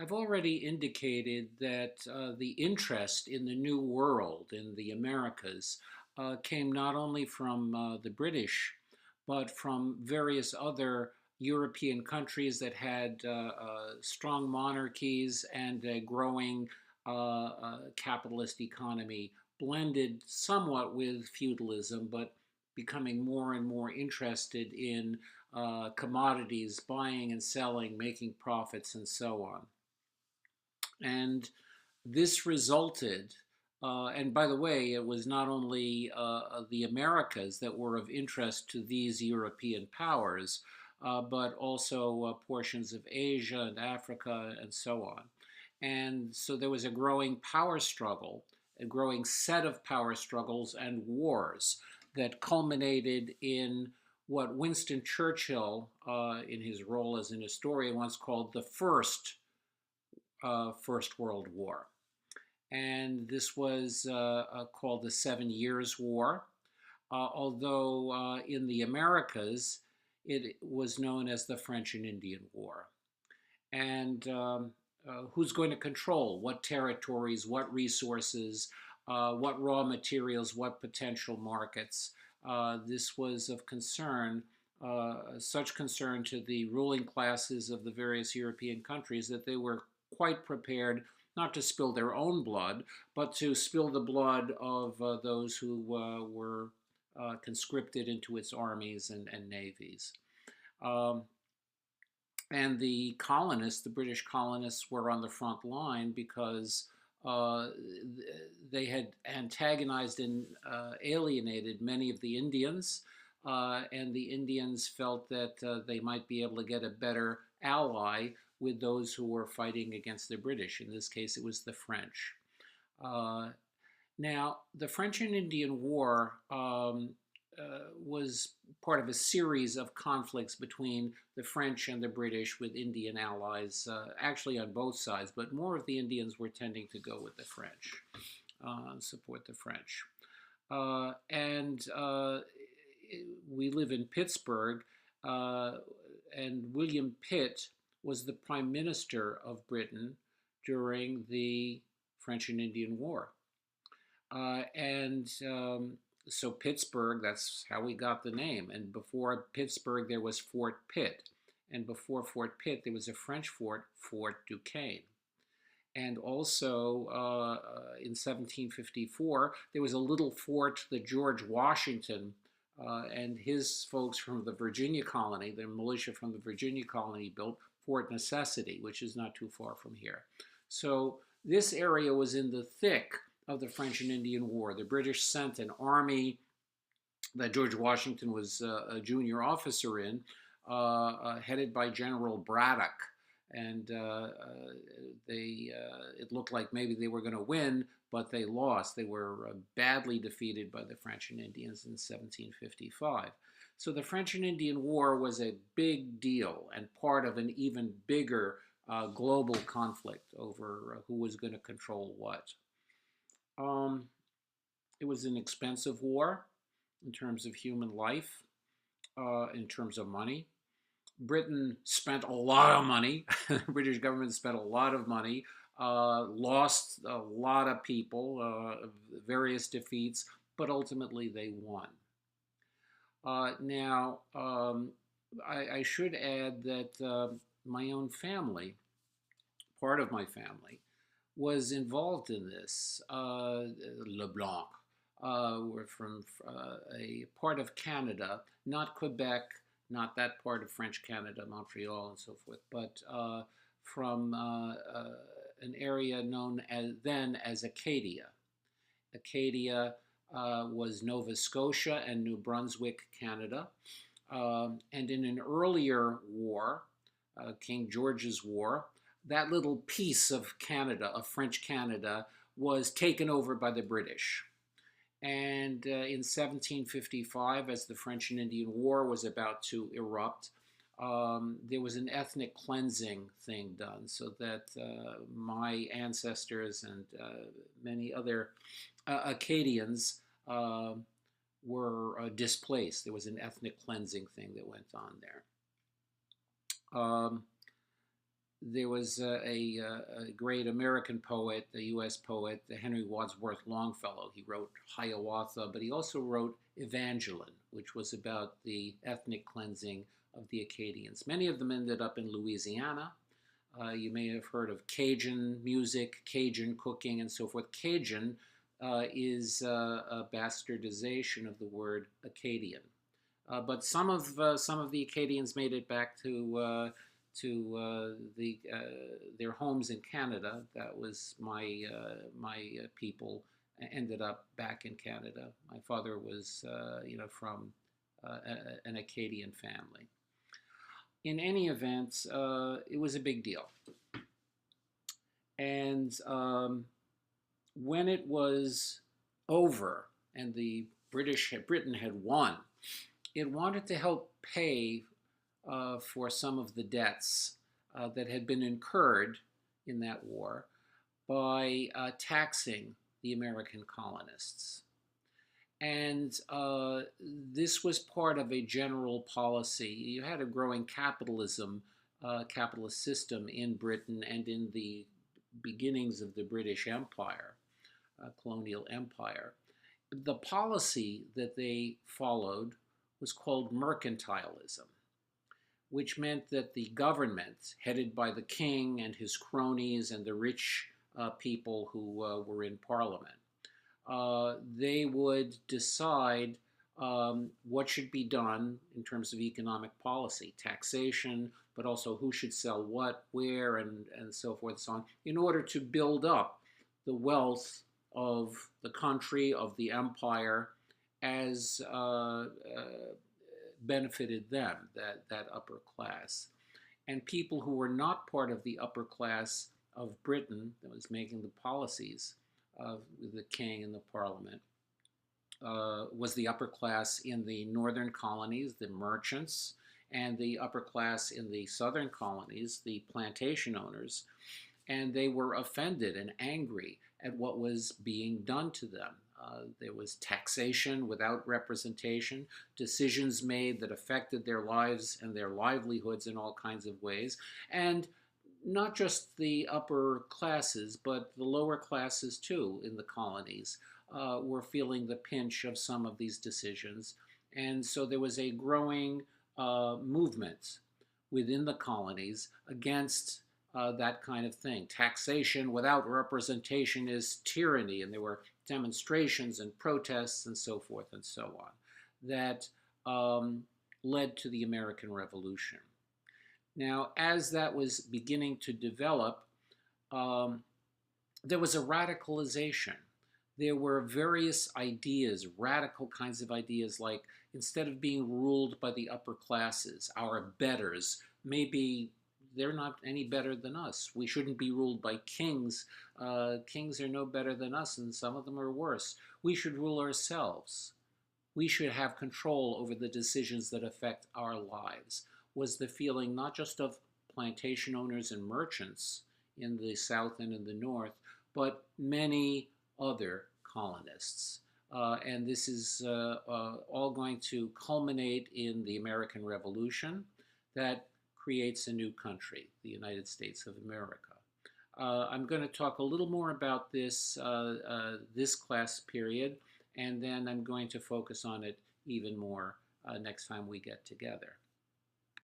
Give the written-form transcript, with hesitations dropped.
I've already indicated that the interest in the New World, in the Americas, came not only from the British, but from various other European countries that had strong monarchies and a growing capitalist economy, blended somewhat with feudalism, but becoming more and more interested in commodities, buying and selling, making profits, and so on. And this resulted, and by the way, it was not only the Americas that were of interest to these European powers, but also portions of Asia and Africa and so on. And so there was a growing power struggle, a growing set of power struggles and wars that culminated in what Winston Churchill, in his role as an historian, once called the First World War. And this was called the 7 Years' War, although in the Americas it was known as the French and Indian War. And who's going to control what territories, what resources, what raw materials, what potential markets? This was of concern, such concern to the ruling classes of the various European countries that they were quite prepared not to spill their own blood, but to spill the blood of those who were conscripted into its armies and navies. Um, and the colonists, the British colonists, were on the front line because uh, they had antagonized and alienated many of the Indians, and the Indians felt that they might be able to get a better ally with those who were fighting against the British. In this case, it was the French. Uh, Now, the French and Indian War was part of a series of conflicts between the French and the British with Indian allies, actually on both sides, but more of the Indians were tending to go with the French, support the French. And we live in Pittsburgh, uh, and William Pitt was the Prime Minister of Britain during the French and Indian War. And so Pittsburgh, that's how we got the name. And before Pittsburgh, there was Fort Pitt. And before Fort Pitt, there was a French fort, Fort Duquesne. And also in 1754, there was a little fort that George Washington and his folks from the Virginia colony, the militia from the Virginia colony, built Fort Necessity, which is not too far from here. So this area was in the thick of the French and Indian War. The British sent an army that George Washington was a junior officer in, headed by General Braddock. And it looked like maybe they were going to win, but they lost. They were badly defeated by the French and Indians in 1755. So the French and Indian War was a big deal and part of an even bigger global conflict over who was going to control what. Um, it was an expensive war in terms of human life, in terms of money. Britain spent a lot of money. The British government spent a lot of money, lost a lot of people, various defeats, but ultimately they won. I should add that my own family, part of my family, was involved in this. LeBlanc were from a part of Canada, not Quebec, not that part of French Canada, Montreal and so forth, but from an area known then as Acadia. Acadia was Nova Scotia and New Brunswick, Canada. And in an earlier war, King George's War, that little piece of Canada, of French Canada, was taken over by the British. And in 1755, as the French and Indian War was about to erupt, there was an ethnic cleansing thing done so that my ancestors and many other Acadians were displaced. There was an ethnic cleansing thing that went on there. Um, there was a great American poet, a U.S. poet, Henry Wadsworth Longfellow. He wrote Hiawatha, but he also wrote Evangeline, which was about the ethnic cleansing of the Acadians. Many of them ended up in Louisiana. You may have heard of Cajun music, Cajun cooking, and so forth. Cajun is a bastardization of the word Acadian. But some of the Acadians made it back to their homes in Canada. That was my people ended up back in Canada. My father was from an Acadian family. In any event, it was a big deal. And when it was over and Britain had won, it wanted to help pay for some of the debts that had been incurred in that war by taxing the American colonists. And this was part of a general policy. You had a growing capitalist system in Britain and in the beginnings of the British Empire, colonial empire. The policy that they followed was called mercantilism, which meant that the government, headed by the king and his cronies and the rich people who were in parliament, they would decide what should be done in terms of economic policy, taxation, but also who should sell what, where, and so forth and so on, in order to build up the wealth of the country, of the empire, as benefited them, that upper class. And people who were not part of the upper class of Britain that was making the policies of the king and the parliament was the upper class in the northern colonies, the merchants, and the upper class in the southern colonies, the plantation owners. And they were offended and angry at what was being done to them. There was taxation without representation, decisions made that affected their lives and their livelihoods in all kinds of ways. And not just the upper classes, but the lower classes too in the colonies were feeling the pinch of some of these decisions. And so there was a growing movement within the colonies against that kind of thing. Taxation without representation is tyranny, and there were demonstrations and protests and so forth and so on that led to the American Revolution. Now, as that was beginning to develop, there was a radicalization. There were various ideas, radical kinds of ideas, like instead of being ruled by the upper classes, our betters, maybe they're not any better than us. We shouldn't be ruled by kings. Kings are no better than us, and some of them are worse. We should rule ourselves. We should have control over the decisions that affect our lives, was the feeling not just of plantation owners and merchants in the South and in the North, but many other colonists. And this is all going to culminate in the American Revolution that creates a new country, the United States of America. I'm going to talk a little more about this class period, and then I'm going to focus on it even more next time we get together.